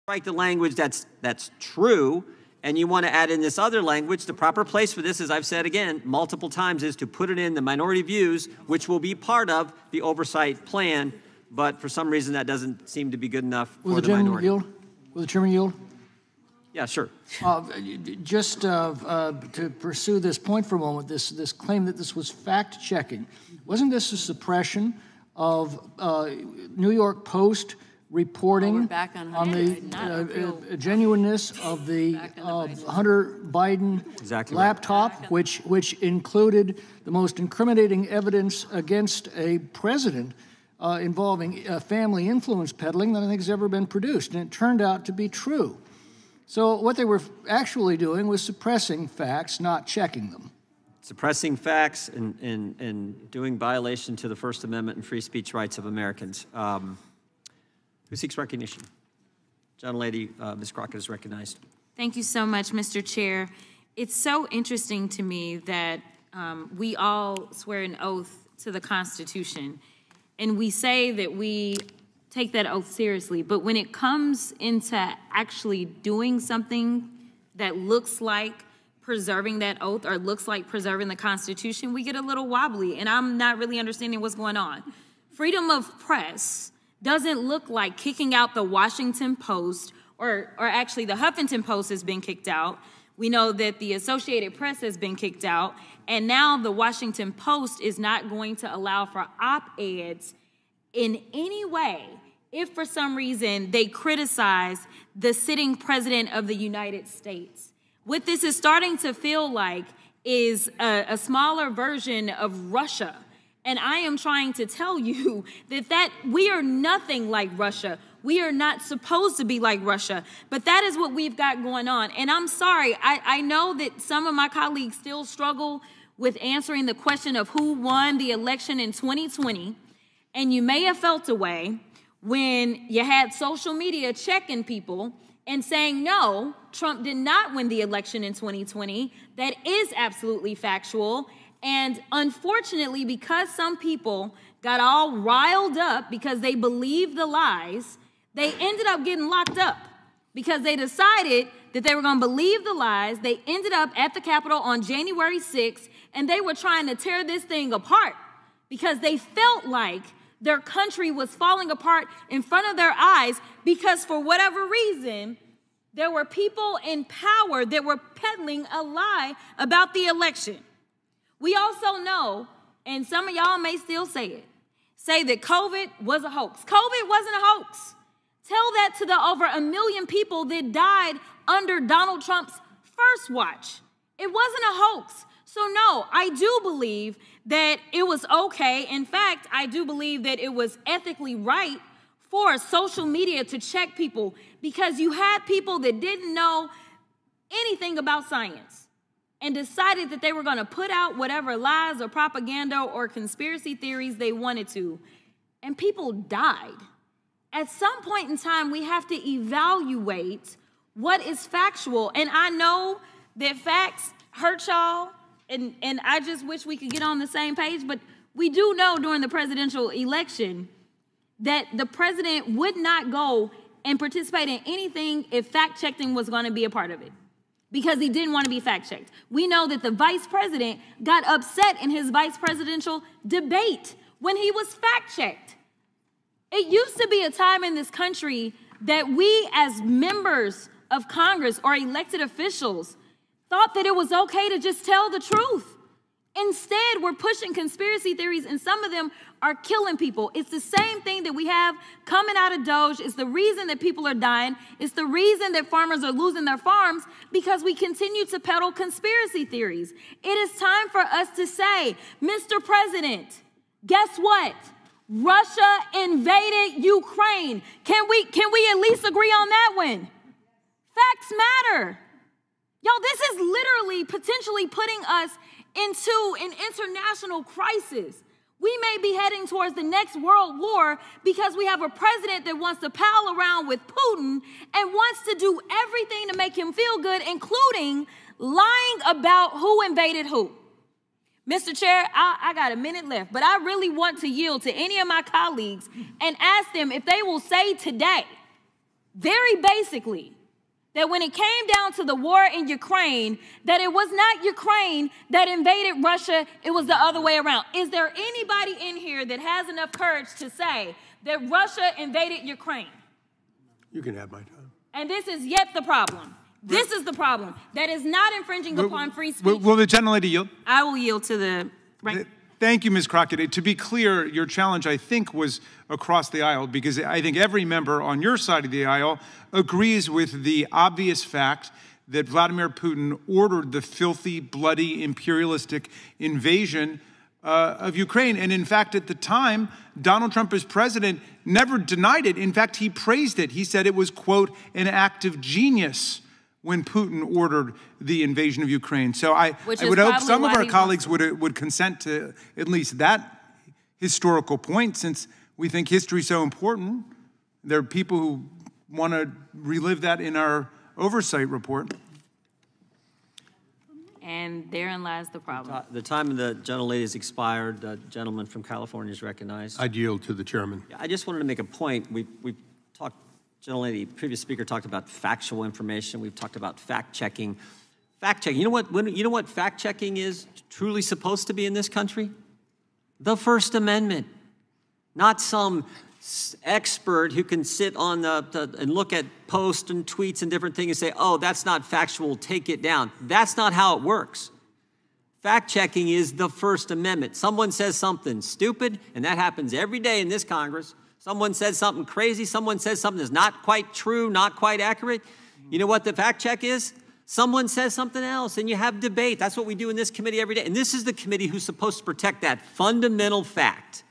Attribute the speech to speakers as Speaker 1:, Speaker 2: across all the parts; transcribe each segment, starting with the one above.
Speaker 1: Strike the language that's true, and you want to add in this other language. The proper place for this, as I've said again multiple times, is to put it in the minority views, which will be part of the oversight plan. But for some reason, that doesn't seem to be good enough for the minority.
Speaker 2: Will the chairman yield?
Speaker 1: Yeah, sure.
Speaker 2: Just to pursue this point for a moment, this claim that this was fact-checking, wasn't this a suppression of New York Post reporting on the genuineness of the Hunter Biden laptop, which included the most incriminating evidence against a president involving family influence peddling that I think has ever been produced, and it turned out to be true. So what they were actually doing was suppressing facts, not checking them.
Speaker 1: Suppressing facts and doing violation to the First Amendment and free speech rights of Americans. Who seeks recognition? Gentlelady, Ms. Crockett is recognized.
Speaker 3: Thank you so much, Mr. Chair. It's so interesting to me that we all swear an oath to the Constitution, and we say that we take that oath seriously. But when it comes into actually doing something that looks like preserving that oath or looks like preserving the Constitution, we get a little wobbly, and I'm not really understanding what's going on. Freedom of press doesn't look like kicking out the Washington Post, or actually the Huffington Post has been kicked out. We know that the Associated Press has been kicked out, and now the Washington Post is not going to allow for op-eds in any way if for some reason they criticize the sitting president of the United States. What this is starting to feel like is a smaller version of Russia. And I am trying to tell you that we are nothing like Russia. We are not supposed to be like Russia, but that is what we've got going on. And I'm sorry, I know that some of my colleagues still struggle with answering the question of who won the election in 2020. And you may have felt a way when you had social media checking people and saying, no, Trump did not win the election in 2020. That is absolutely factual. And unfortunately, because some people got all riled up because they believed the lies, they ended up getting locked up because they decided that they were going to believe the lies. They ended up at the Capitol on January 6th, and they were trying to tear this thing apart because they felt like their country was falling apart in front of their eyes because for whatever reason, there were people in power that were peddling a lie about the election. We also know, and some of y'all may still say that COVID was a hoax. COVID wasn't a hoax. Tell that to the over 1 million people that died under Donald Trump's first watch. It wasn't a hoax. So no, I do believe that it was okay. In fact, I do believe that it was ethically right for social media to check people because you had people that didn't know anything about science and decided that they were going to put out whatever lies or propaganda or conspiracy theories they wanted to, and people died. At some point in time, we have to evaluate what is factual, and I know that facts hurt y'all, and I just wish we could get on the same page, but we do know during the presidential election that the president would not go and participate in anything if fact-checking was going to be a part of it, because he didn't want to be fact-checked. We know that the vice president got upset in his vice presidential debate when he was fact-checked. It used to be a time in this country that we as members of Congress or elected officials thought that it was okay to just tell the truth. Instead, we're pushing conspiracy theories, and some of them are killing people. It's the same thing that we have coming out of Doge. It's the reason that people are dying. It's the reason that farmers are losing their farms, because we continue to peddle conspiracy theories. It is time for us to say, Mr. President, guess what? Russia invaded Ukraine. Can we at least agree on that one? Facts matter. Y'all, this is literally potentially putting us into an international crisis. We may be heading towards the next world war because we have a president that wants to pal around with Putin and wants to do everything to make him feel good, including lying about who invaded who. Mr. Chair, I got a minute left, but I really want to yield to any of my colleagues and ask them if they will say today very basically, that when it came down to the war in Ukraine, that it was not Ukraine that invaded Russia, it was the other way around. Is there anybody in here that has enough courage to say that Russia invaded Ukraine?
Speaker 4: You can have my time.
Speaker 3: And this is yet the problem. This is the problem. That is not infringing upon free speech.
Speaker 5: Will the gentlelady yield?
Speaker 3: I will yield to the right.
Speaker 5: Thank you, Ms. Crockett. To be clear, your challenge, I think, was across the aisle, because I think every member on your side of the aisle agrees with the obvious fact that Vladimir Putin ordered the filthy, bloody, imperialistic invasion of Ukraine. And in fact, at the time, Donald Trump as president never denied it. In fact, he praised it. He said it was, quote, an act of genius when Putin ordered the invasion of Ukraine. So I would hope some of our colleagues would consent to at least that historical point, since we think history is so important. There are people who want to relive that in our oversight report.
Speaker 3: And therein lies the problem.
Speaker 1: The time of the gentlelady has expired. The gentleman from California is recognized.
Speaker 4: I'd yield to the chairman.
Speaker 1: I just wanted to make a point. We've talked, gentlelady, previous speaker talked about factual information. We've talked about fact-checking. Fact-checking. You know what fact-checking is truly supposed to be in this country? The First Amendment. Not some expert who can sit on and look at posts and tweets and different things and say, oh, that's not factual, take it down. That's not how it works. Fact-checking is the First Amendment. Someone says something stupid, and that happens every day in this Congress. Someone says something crazy. Someone says something that's not quite true, not quite accurate. You know what the fact check is? Someone says something else, and you have debate. That's what we do in this committee every day. And this is the committee who's supposed to protect that fundamental fact.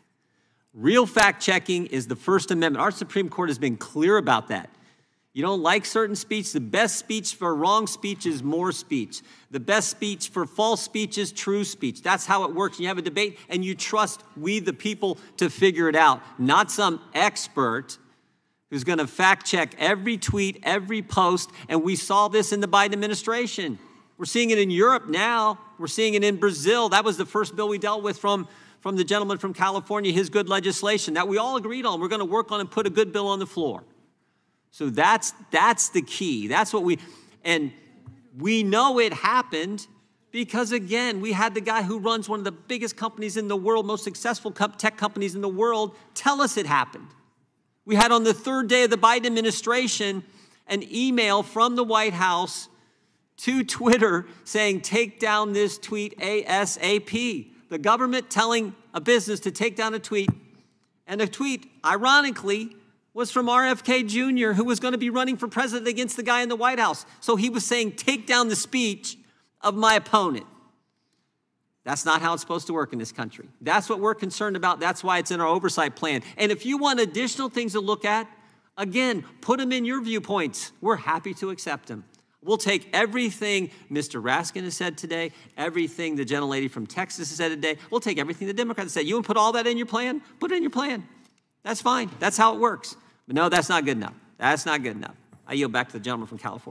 Speaker 1: Real fact-checking is the First Amendment. Our Supreme Court has been clear about that. You don't like certain speech, the best speech for wrong speech is more speech. The best speech for false speech is true speech. That's how it works. You have a debate, and you trust we, the people, to figure it out, not some expert who's going to fact-check every tweet, every post, and we saw this in the Biden administration. We're seeing it in Europe now. We're seeing it in Brazil. That was the first bill we dealt with from the gentleman from California, his good legislation that we all agreed on. We're going to work on and put a good bill on the floor. So that's the key. That's what and we know it happened because, again, we had the guy who runs one of the biggest companies in the world, most successful tech companies in the world, tell us it happened. We had on the third day of the Biden administration an email from the White House to Twitter saying, take down this tweet ASAP. The government telling a business to take down a tweet, and the tweet, ironically, was from RFK Jr., who was going to be running for president against the guy in the White House. So he was saying, take down the speech of my opponent. That's not how it's supposed to work in this country. That's what we're concerned about. That's why it's in our oversight plan. And if you want additional things to look at, again, put them in your viewpoints. We're happy to accept them. We'll take everything Mr. Raskin has said today, everything the gentlelady from Texas has said today. We'll take everything the Democrats said. You want to put all that in your plan? Put it in your plan. That's fine. That's how it works. But no, that's not good enough. That's not good enough. I yield back to the gentleman from California.